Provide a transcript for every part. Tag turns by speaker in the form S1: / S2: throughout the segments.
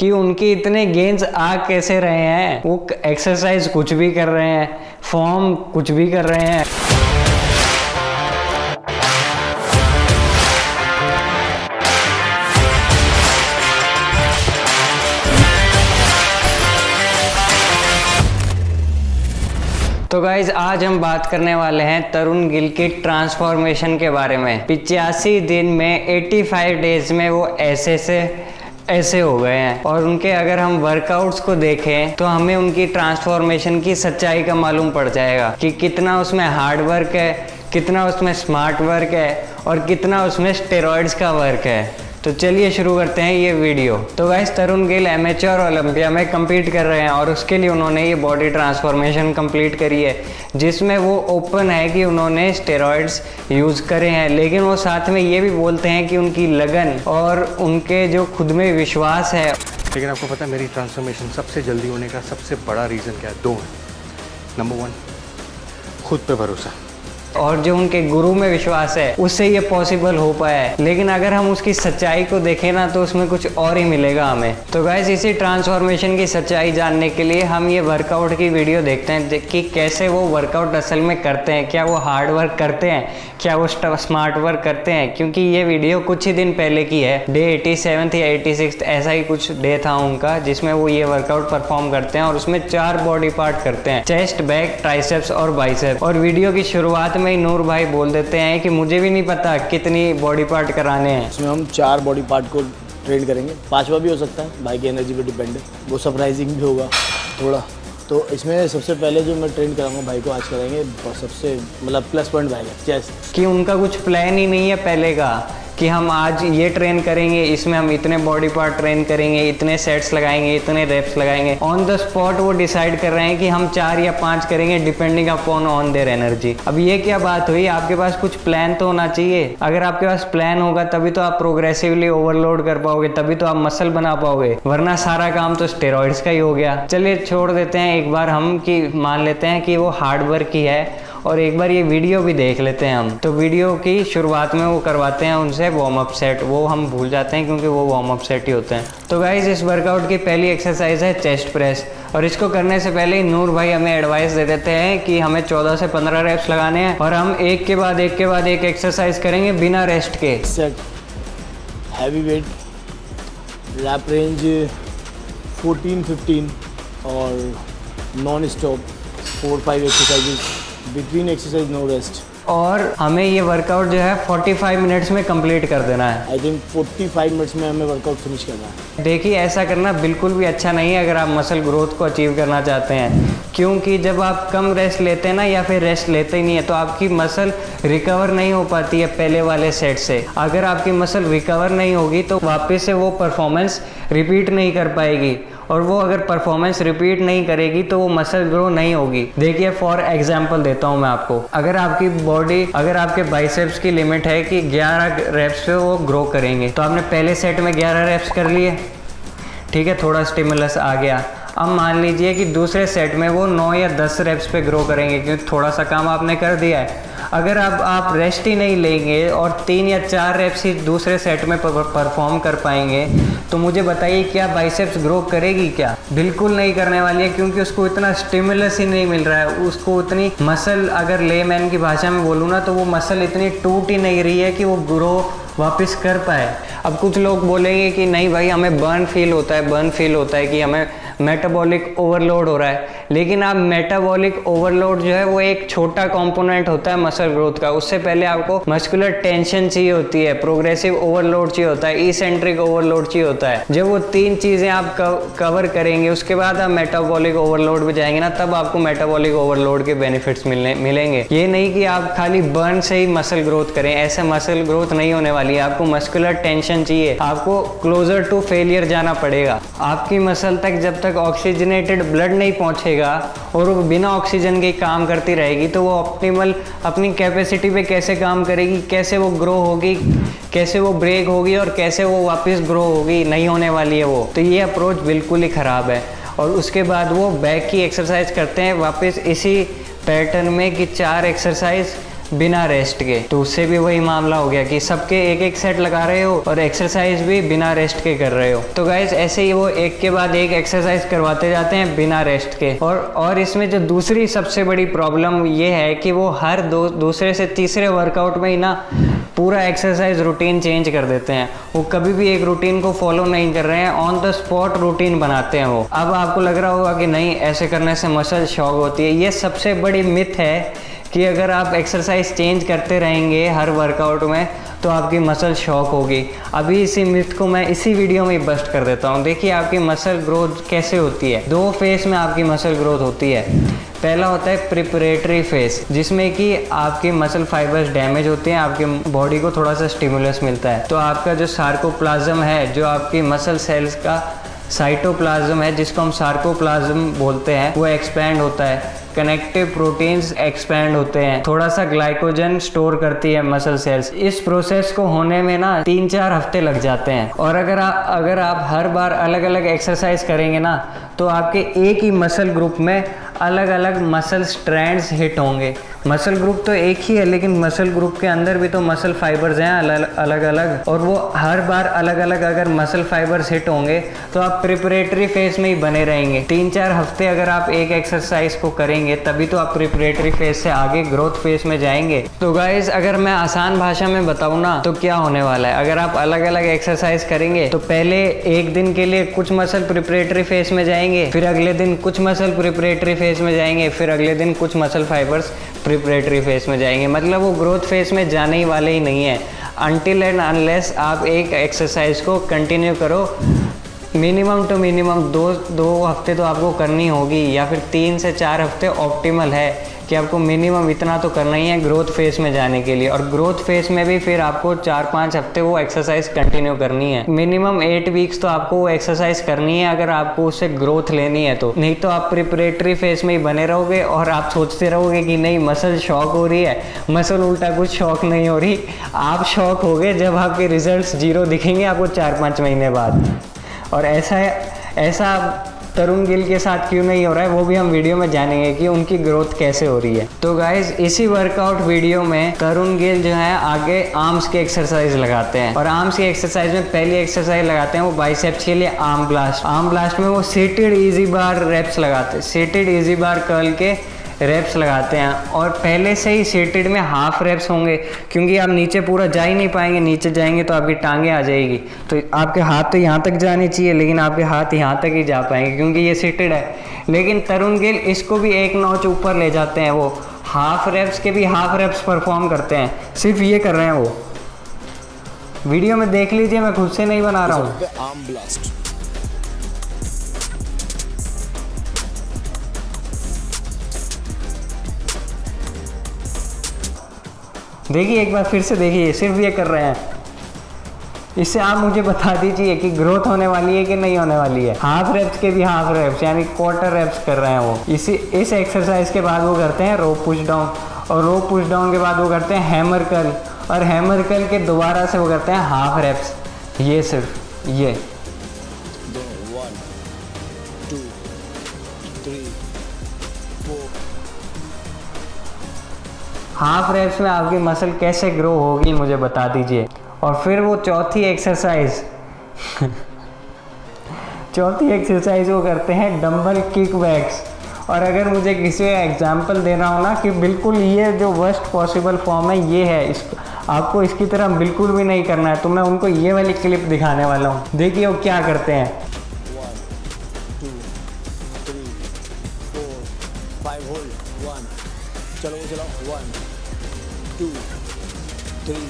S1: कि उनके इतने गेन्स आ कैसे रहे हैं। वो एक्सरसाइज कुछ भी कर रहे हैं, फॉर्म कुछ भी कर रहे हैं। तो गाइज आज हम बात करने वाले हैं तरुण गिल की ट्रांसफॉर्मेशन के बारे में। 85 दिन में 85 डेज में वो ऐसे हो गए हैं। और उनके अगर हम वर्कआउट्स को देखें तो हमें उनकी ट्रांसफॉर्मेशन की सच्चाई का मालूम पड़ जाएगा कि कितना उसमें हार्ड वर्क है, कितना उसमें स्मार्ट वर्क है और कितना उसमें स्टेरॉइड्स का वर्क है। तो चलिए शुरू करते हैं ये वीडियो। तो गाइस तरुण गिल एमेच्योर ओलंपिया में compete कर रहे हैं और उसके लिए उन्होंने ये बॉडी ट्रांसफॉर्मेशन कंप्लीट करी है, जिसमें वो ओपन है कि उन्होंने स्टेरॉइड्स यूज़ करे हैं। लेकिन वो साथ में ये भी बोलते हैं कि उनकी लगन और उनके जो खुद में विश्वास है।
S2: लेकिन आपको पता है मेरी ट्रांसफॉर्मेशन सबसे जल्दी होने का सबसे बड़ा रीज़न क्या है? 2 है। नंबर 1 खुद पे भरोसा
S1: और जो उनके गुरु में विश्वास है, उससे ये पॉसिबल हो पाया है। लेकिन अगर हम उसकी सच्चाई को देखें ना तो उसमें कुछ और ही मिलेगा हमें। तो गाइस इसी ट्रांसफॉर्मेशन की सच्चाई जानने के लिए हम ये वर्कआउट की वीडियो देखते हैं कि कैसे वो वर्कआउट असल में करते हैं। क्या वो हार्ड वर्क करते हैं, क्या वो स्मार्ट वर्क करते हैं। क्योंकि ये वीडियो कुछ ही दिन पहले की है, डे 87 या 86 ऐसा ही कुछ डे था उनका, जिसमें वो ये वर्कआउट परफॉर्म करते हैं और उसमें 4 बॉडी पार्ट करते हैं, चेस्ट, बैक, ट्राइसेप्स और बाइसेप्स। और वीडियो की शुरुआत में नूर भाई बोल देते हैं कि मुझे भी नहीं पता कितनी बॉडी पार्ट कराने हैं।
S3: इसमें हम 4 बॉडी पार्ट को ट्रेन करेंगे, 5वां भी हो सकता है, भाई की एनर्जी पे डिपेंड है, वो सरप्राइजिंग भी होगा थोड़ा। तो इसमें सबसे पहले जो मैं ट्रेन कराऊंगा भाई को आज करेंगे, सबसे मतलब प्लस पॉइंट भाई का चेस्ट।
S1: कि उनका कुछ प्लान ही नहीं है पहले का कि हम आज ये ट्रेन करेंगे, इसमें हम इतने बॉडी पार्ट ट्रेन करेंगे, इतने सेट्स लगाएंगे, इतने रेप्स लगाएंगे। ऑन द स्पॉट वो डिसाइड कर रहे हैं कि हम 4 या 5 करेंगे depending upon on their energy. अब ये क्या बात हुई? आपके पास कुछ प्लान तो होना चाहिए। अगर आपके पास प्लान होगा तभी तो आप प्रोग्रेसिवली ओवरलोड कर पाओगे, तभी तो आप मसल बना पाओगे, वरना सारा काम तो स्टेरॉइड्स का ही हो गया। चलिए छोड़ देते हैं एक बार हम कि मान लेते हैं कि वो हार्ड वर्क ही है और एक बार ये वीडियो भी देख लेते हैं हम। तो वीडियो की शुरुआत में वो करवाते हैं उनसे वार्म अप सेट, वो हम भूल जाते हैं क्योंकि वो वार्म अप सेट ही होते हैं। तो गाइज इस वर्कआउट की पहली एक्सरसाइज है चेस्ट प्रेस। और इसको करने से पहले नूर भाई हमें एडवाइस दे देते हैं कि हमें 14 से 15 रेप्स लगाने हैं और हम एक के बाद एक एक्सरसाइज करेंगे बिना रेस्ट के।
S3: Set heavy weight, rep range 14-15 और non stop 4-5 exercises, between exercise no rest.
S1: और हमें ये वर्कआउट जो है 45 मिनट्स में कंप्लीट कर देना है।
S3: आई थिंक 45 मिनट्स में हमें वर्कआउट फिनिश करना है।
S1: देखिए ऐसा करना बिल्कुल भी अच्छा नहीं है अगर आप मसल ग्रोथ को अचीव करना चाहते हैं, क्योंकि जब आप कम रेस्ट लेते हैं ना या फिर रेस्ट लेते ही नहीं है तो आपकी मसल रिकवर नहीं हो पाती है पहले वाले सेट से। अगर आपकी मसल रिकवर नहीं होगी तो वापस से वो परफॉर्मेंस रिपीट नहीं कर पाएगी, और वो अगर परफॉर्मेंस रिपीट नहीं करेगी तो वो मसल ग्रो नहीं होगी। देखिए फॉर एग्जांपल देता हूँ मैं आपको। अगर आपके बाइसेप्स की लिमिट है कि 11 रेप्स पे वो ग्रो करेंगे, तो आपने पहले सेट में 11 रेप्स कर लिए, ठीक है, थोड़ा स्टिमुलस आ गया। अब मान लीजिए कि दूसरे सेट में वो 9 या 10 रेप्स पे ग्रो करेंगे, क्योंकि थोड़ा सा काम आपने कर दिया है। अगर आप रेस्ट ही नहीं लेंगे और 3 या 4 रेप्स ही दूसरे सेट में परफॉर्म कर पाएंगे, तो मुझे बताइए क्या बाइसेप्स ग्रो करेगी? क्या बिल्कुल नहीं करने वाली है, क्योंकि उसको इतना स्टिमुलस ही नहीं मिल रहा है। उसको उतनी मसल, अगर लेमैन की भाषा में बोलूँ ना, तो वो मसल इतनी टूट ही नहीं रही है कि वो ग्रो वापस कर पाए। अब कुछ लोग बोलेंगे कि नहीं भाई हमें बर्न फील होता है कि हमें मेटाबॉलिक ओवरलोड हो रहा है। लेकिन आप मेटाबॉलिक ओवरलोड जो है वो एक छोटा कंपोनेंट होता है मसल ग्रोथ का। उससे पहले आपको मस्कुलर टेंशन चाहिए होती है, प्रोग्रेसिव ओवरलोड चाहिए होता है, इसेंट्रिक ओवरलोड चाहिए होता है। जब वो 3 चीज़ें आप कवर करेंगे उसके बाद आप मेटाबॉलिक ओवरलोड पे जाएंगे ना, तब आपको मेटाबॉलिक ओवरलोड के बेनिफिट्स मिलेंगे। ये नहीं कि आप खाली बर्न से ही मसल ग्रोथ करें, ऐसे मसल ग्रोथ नहीं होने वाली है। आपको मस्कुलर टेंशन चाहिए, आपको क्लोजर टू फेलियर जाना पड़ेगा। आपकी मसल तक जब तक ऑक्सीजनेटेड ब्लड नहीं पहुंचेगा और वो बिना ऑक्सीजन के काम करती रहेगी तो वो ऑप्टिमल अपनी कैपेसिटी पे कैसे काम करेगी, कैसे वो ग्रो होगी, कैसे वो ब्रेक होगी और कैसे वो वापस ग्रो होगी? नहीं होने वाली है वो। तो ये अप्रोच बिल्कुल ही ख़राब है। और उसके बाद वो बैक की एक्सरसाइज करते हैं वापस इसी पैटर्न में कि 4 एक्सरसाइज बिना रेस्ट के, तो उससे भी वही मामला हो गया कि सबके एक एक सेट लगा रहे हो और एक्सरसाइज भी बिना रेस्ट के कर रहे हो। तो गाइस ऐसे ही वो एक के बाद एक एक्सरसाइज करवाते जाते हैं बिना रेस्ट के। और इसमें जो दूसरी सबसे बड़ी प्रॉब्लम ये है कि वो हर दूसरे से तीसरे वर्कआउट में ही ना पूरा एक्सरसाइज रूटीन चेंज कर देते हैं। वो कभी भी एक रूटीन को फॉलो नहीं कर रहे हैं, ऑन द स्पॉट रूटीन बनाते हैं वो। अब आपको लग रहा होगा कि नहीं ऐसे करने से मसल शॉक होती है। ये सबसे बड़ी मिथ है कि अगर आप एक्सरसाइज चेंज करते रहेंगे हर वर्कआउट में तो आपकी मसल शॉक होगी। अभी इसी मिथ को मैं इसी वीडियो में बस्ट कर देता हूँ। देखिए आपकी मसल ग्रोथ कैसे होती है। 2 फेज में आपकी मसल ग्रोथ होती है। पहला होता है प्रिपरेटरी फेज, जिसमें कि आपकी मसल फाइबर्स डैमेज होते हैं, आपकी बॉडी को थोड़ा सा स्टिमुलस मिलता है। तो आपका जो सार्कोप्लाज्म है, जो आपकी मसल सेल्स का साइटोप्लाज्म है, जिसको हम सार्कोप्लाज्म बोलते हैं, वो एक्सपैंड होता है। कनेक्टिव प्रोटीन्स एक्सपैंड होते हैं। थोड़ा सा ग्लाइकोजन स्टोर करती है मसल सेल्स। इस प्रोसेस को होने में ना 3-4 हफ्ते लग जाते हैं। और अगर आप हर बार अलग अलग एक्सरसाइज करेंगे ना तो आपके एक ही मसल ग्रुप में अलग अलग मसल स्ट्रैंड्स हिट होंगे। मसल ग्रुप तो एक ही है, लेकिन मसल ग्रुप के अंदर भी तो मसल फाइबर्स हैं अलग अलग, और वो हर बार अलग अलग अगर मसल फाइबर्स हिट होंगे तो आप प्रिपरेटरी फेज में ही बने रहेंगे। 3-4 हफ्ते अगर आप एक एक्सरसाइज को करेंगे तभी तो आप प्रिपरेटरी फेज से आगे ग्रोथ फेज में जाएंगे। तो गाइज अगर मैं आसान भाषा में बताऊँ ना तो क्या होने वाला है, अगर आप अलग अलग एक्सरसाइज करेंगे तो पहले एक दिन के लिए कुछ मसल प्रिपरेटरी फेज में जाएंगे, फिर अगले दिन कुछ मसल प्रिपरेटरी फेज में जाएंगे, फिर अगले दिन कुछ मसल फाइबर्स प्रिपरेटरी फेज में जाएंगे। मतलब वो ग्रोथ फेज में जाने ही वाले ही नहीं है अनटिल एंड अनलेस आप एक एक्सरसाइज को कंटिन्यू करो। मिनिमम टू मिनिमम 2 हफ्ते तो आपको करनी होगी, या फिर 3 से 4 हफ्ते ऑप्टिमल है कि आपको मिनिमम इतना तो करना ही है ग्रोथ फेज में जाने के लिए। और ग्रोथ फेज में भी फिर आपको 4-5 हफ्ते वो एक्सरसाइज कंटिन्यू करनी है। मिनिमम 8 वीक्स तो आपको वो एक्सरसाइज करनी है अगर आपको उससे ग्रोथ लेनी है तो। नहीं तो आप प्रिपरेटरी फेज में ही बने रहोगे और आप सोचते रहोगे कि नहीं मसल शॉक हो रही है। मसल उल्टा कुछ शॉक नहीं हो रही, आप शॉक होगे जब आपके रिजल्ट्स 0 दिखेंगे आपको 4-5 महीने बाद। और ऐसा तरुण गिल के साथ क्यों नहीं हो रहा है वो भी हम वीडियो में जानेंगे कि उनकी ग्रोथ कैसे हो रही है। तो गाइज इसी वर्कआउट वीडियो में तरुण गिल जो है आगे आर्म्स के एक्सरसाइज लगाते हैं। और आर्म्स की एक्सरसाइज में पहली एक्सरसाइज लगाते हैं वो बाइसेप्स के लिए आर्म ब्लास्ट। आर्म ब्लास्ट में वो सीटेड इजी बार रेप्स लगाते हैं, सीटेड इजी बार कर्ल के रेप्स लगाते हैं। और पहले से ही सीटेड में हाफ रेप्स होंगे, क्योंकि आप नीचे पूरा जा ही नहीं पाएंगे, नीचे जाएंगे तो आपकी टांगे आ जाएगी। तो आपके हाथ तो यहाँ तक जाने चाहिए, लेकिन आपके हाथ यहाँ तक ही जा पाएंगे क्योंकि ये सीटेड है। लेकिन तरुण गिल इसको भी एक नॉच ऊपर ले जाते हैं, वो हाफ रेप्स के भी हाफ रेप्स परफॉर्म करते हैं। सिर्फ ये कर रहे हैं वो, वीडियो में देख लीजिए, मैं खुद से नहीं बना रहा हूँ।
S3: Arm blast.
S1: देखिए एक बार फिर से देखिए, सिर्फ ये कर रहे हैं। इससे आप मुझे बता दीजिए कि ग्रोथ होने वाली है कि नहीं होने वाली है। हाफ रेप्स के भी हाफ रेप्स यानी क्वार्टर रेप्स कर रहे हैं वो। इस एक्सरसाइज के बाद वो करते हैं रो पुश डाउन, और रो पुश डाउन के बाद वो करते हैं हैमर कर्ल, और हैमर कर्ल के दोबारा से वो करते हैं हाफ रेप्स। ये सिर्फ ये
S3: 1 2 3 4।
S1: हाफ रेप्स में आपकी मसल कैसे ग्रो होगी मुझे बता दीजिए। और फिर वो चौथी एक्सरसाइज वो करते हैं डंबल किक बैक्स। और अगर मुझे किसी एग्जांपल देना हो ना कि बिल्कुल ये जो वर्स्ट पॉसिबल फॉर्म है ये है, आपको इसकी तरह बिल्कुल भी नहीं करना है, तो मैं उनको ये वाली क्लिप दिखाने वाला हूँ। देखिए वो क्या करते हैं।
S3: 1 2 3 4 5 होल्ड 1। चलो वो चलाओ 1 2 3।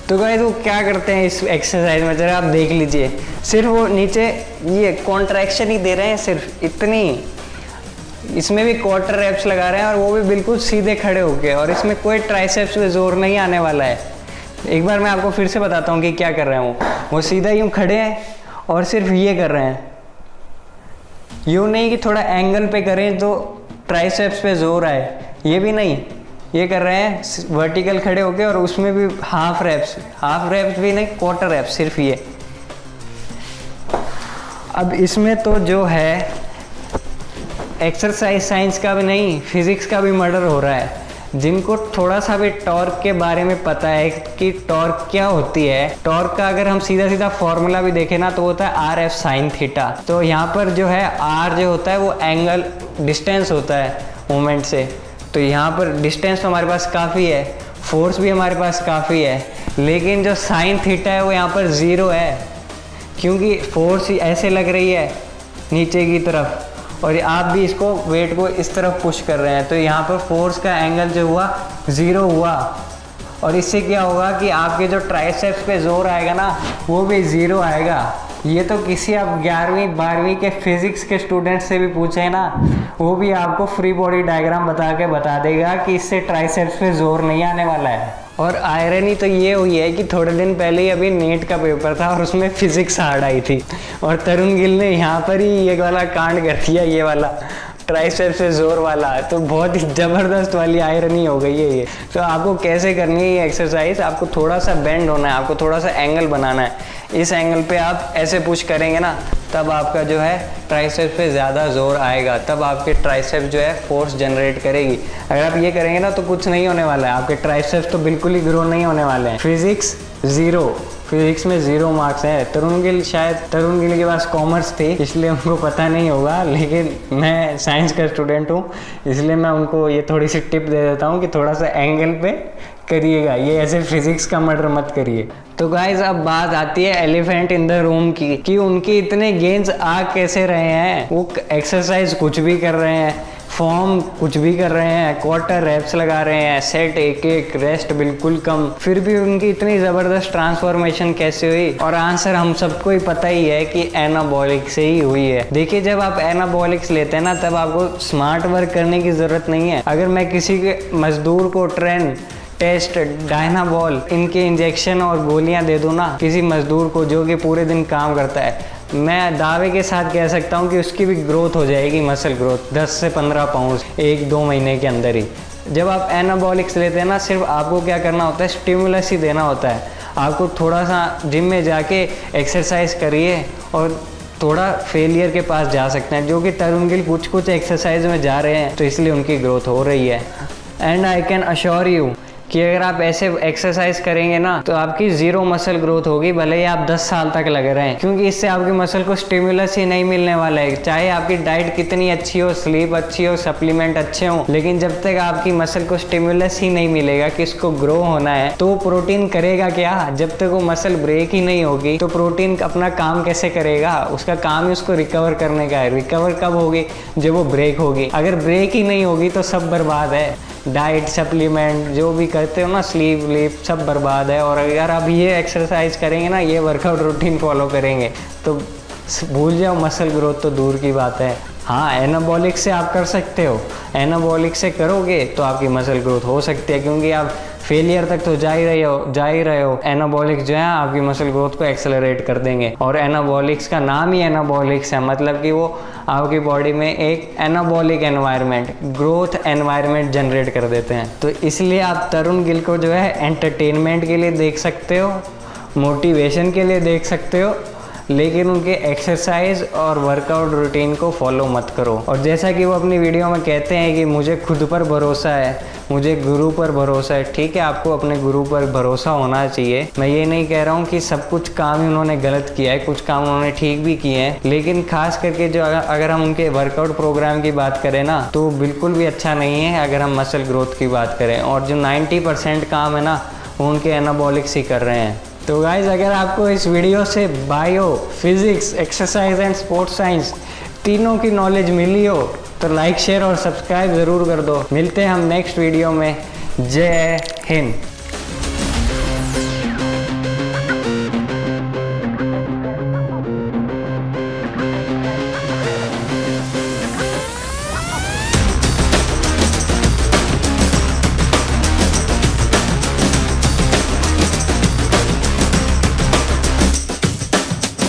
S1: तो गाइस वो क्या करते हैं इस एक्सरसाइज में जरा आप देख लीजिए। सिर्फ वो नीचे ये कॉन्ट्रैक्शन ही दे रहे हैं, सिर्फ इतनी। इसमें भी क्वार्टर रेप्स लगा रहे हैं और वो भी बिल्कुल सीधे खड़े होके, और इसमें कोई ट्राइसेप्स पे जोर नहीं आने वाला है। एक बार मैं आपको फिर से बताता हूँ कि क्या कर रहे हैं। वो सीधा यूँ खड़े हैं और सिर्फ ये कर रहे हैं। यूँ नहीं कि थोड़ा एंगल पे करें तो ट्राइसेप्स पे जोर आए, ये भी नहीं। ये कर रहे हैं वर्टिकल खड़े होके, और उसमें भी हाफ रेप्स भी नहीं, क्वार्टर रेप्स, सिर्फ ये। अब इसमें तो जो है एक्सरसाइज साइंस का भी नहीं, फिजिक्स का भी मर्डर हो रहा है। जिनको थोड़ा सा भी टॉर्क के बारे में पता है कि टॉर्क क्या होती है, टॉर्क का अगर हम सीधा सीधा फॉर्मूला भी देखें ना तो होता है आर एफ साइन थीटा। तो यहाँ पर जो है आर जो होता है वो एंगल डिस्टेंस होता है मोमेंट से। तो यहाँ पर डिस्टेंस तो हमारे पास काफ़ी है, फोर्स भी हमारे पास काफ़ी है, लेकिन जो साइन थीटा है वो यहाँ पर ज़ीरो है, क्योंकि फोर्स ऐसे लग रही है नीचे की तरफ और आप भी इसको वेट को इस तरफ पुश कर रहे हैं। तो यहाँ पर फोर्स का एंगल जो हुआ ज़ीरो हुआ, और इससे क्या होगा कि आपके जो ट्राइसेप्स पे जोर आएगा ना वो भी ज़ीरो आएगा। ये तो किसी आप 11वीं 12वीं के फिज़िक्स के स्टूडेंट से भी पूछे ना, वो भी आपको फ्री बॉडी डायग्राम बता देगा कि इससे ट्राइसेप्स पे जोर नहीं आने वाला है। और आयरनी तो ये हुई है कि थोड़े दिन पहले ही अभी नेट का पेपर था और उसमें फिजिक्स हार्ड आई थी, और तरुण गिल ने यहाँ पर ही ये वाला कांड कर दिया, ये वाला ट्राइसेप्स से जोर वाला। तो बहुत ही ज़बरदस्त वाली आयरनी हो गई है ये। तो आपको कैसे करनी है ये एक्सरसाइज, आपको थोड़ा सा बेंड होना है, आपको थोड़ा सा एंगल बनाना है। इस एंगल पे आप ऐसे पुश करेंगे ना तब आपका जो है ट्राइसेप्स पे ज़्यादा जोर आएगा, तब आपके ट्राइसेप्स जो है फोर्स जनरेट करेगी। अगर आप ये करेंगे ना तो कुछ नहीं होने वाला है, आपके ट्राइसेप्स तो बिल्कुल ही ग्रो नहीं होने वाले हैं। फिजिक्स ज़ीरो, फिजिक्स में 0 मार्क्स हैं। तरुण गिल के पास कॉमर्स थी इसलिए उनको पता नहीं होगा, लेकिन मैं साइंस का स्टूडेंट हूँ इसलिए मैं उनको ये थोड़ी सी टिप दे देता हूँ कि थोड़ा सा एंगल पे करिएगा, ये ऐसे फिजिक्स का मर्डर मत करिए। तो गाइज अब बात आती है एलिफेंट इन द रूम की, कि उनके इतने गेंस आ कैसे रहे हैं। वो एक्सरसाइज कुछ भी कर रहे हैं, फॉर्म कुछ भी कर रहे हैं, क्वार्टर रेप्स लगा रहे हैं, सेट एक रेस्ट बिल्कुल कम, फिर भी उनकी इतनी ज़बरदस्त ट्रांसफॉर्मेशन कैसे हुई। और आंसर हम सबको ही पता ही है कि एनाबॉलिक से ही हुई है। देखिए जब आप एनाबॉलिक्स लेते हैं ना तब आपको स्मार्ट वर्क करने की ज़रूरत नहीं है। अगर मैं किसी के मजदूर को टेस्ट डायनाबॉल इनके इंजेक्शन और गोलियां दे दूँ ना किसी मजदूर को जो कि पूरे दिन काम करता है, मैं दावे के साथ कह सकता हूँ कि उसकी भी ग्रोथ हो जाएगी, मसल ग्रोथ 10 से 15 पाउंड 1-2 महीने के अंदर ही। जब आप एनाबॉलिक्स लेते हैं ना सिर्फ आपको क्या करना होता है, स्टिमुलस ही देना होता है। आपको थोड़ा सा जिम में जाके एक्सरसाइज करिए और थोड़ा फेलियर के पास जा सकते हैं, जो कि तरुण गिल कुछ एक्सरसाइज में जा रहे हैं तो इसलिए उनकी ग्रोथ हो रही है। And I can assure you कि अगर आप ऐसे एक्सरसाइज करेंगे ना तो आपकी 0 मसल ग्रोथ होगी, भले ही आप 10 साल तक लगे रहें, क्योंकि इससे आपकी मसल को स्टिमुलस ही नहीं मिलने वाला है। चाहे आपकी डाइट कितनी अच्छी हो, स्लीप अच्छी हो, सप्लीमेंट अच्छे हो, लेकिन जब तक आपकी मसल को स्टिमुलस ही नहीं मिलेगा कि इसको ग्रो होना है तो प्रोटीन करेगा क्या। जब तक वो मसल ब्रेक ही नहीं होगी तो प्रोटीन अपना काम कैसे करेगा। उसका काम ही उसको रिकवर करने का है। रिकवर कब होगी, जब वो ब्रेक होगी। अगर ब्रेक ही नहीं होगी तो सब बर्बाद है। डाइट सप्लीमेंट जो भी करते हो ना, स्लीप व्लीप सब बर्बाद है। और अगर आप ये एक्सरसाइज करेंगे ना, ये वर्कआउट रूटीन फॉलो करेंगे तो भूल जाओ, मसल ग्रोथ तो दूर की बात है। हाँ, एनाबॉलिक से आप कर सकते हो, एनाबॉलिक से करोगे तो आपकी मसल ग्रोथ हो सकती है, क्योंकि आप फेलियर तक तो जा ही रहे हो। एनाबॉलिक्स जो है आपकी मसल ग्रोथ को एक्सेलरेट कर देंगे, और एनाबॉलिक्स का नाम ही एनाबॉलिक्स है, मतलब कि वो आपकी बॉडी में एक anabolic environment, growth environment generate कर देते हैं। तो इसलिए आप तरुण गिल को जो है एंटरटेनमेंट के लिए देख सकते हो, मोटिवेशन के लिए देख सकते हो, लेकिन उनके एक्सरसाइज और वर्कआउट रूटीन को फॉलो मत करो। और जैसा कि वो अपनी वीडियो में कहते हैं कि मुझे खुद पर भरोसा है, मुझे गुरु पर भरोसा है। ठीक है, आपको अपने गुरु पर भरोसा होना चाहिए। मैं ये नहीं कह रहा हूँ कि सब कुछ काम ही उन्होंने गलत किया है, कुछ काम उन्होंने ठीक भी किए हैं, लेकिन खास करके जो अगर हम उनके वर्कआउट प्रोग्राम की बात करें ना तो बिल्कुल भी अच्छा नहीं है अगर हम मसल ग्रोथ की बात करें। और जो 90% काम है ना वो उनके एनाबॉलिक्स ही कर रहे हैं। तो गाइज़, अगर आपको इस वीडियो से bio, physics, exercise and sports science तीनों की नॉलेज मिली हो तो लाइक, शेयर और सब्सक्राइब ज़रूर कर दो। मिलते हैं हम नेक्स्ट वीडियो में। जय हिंद।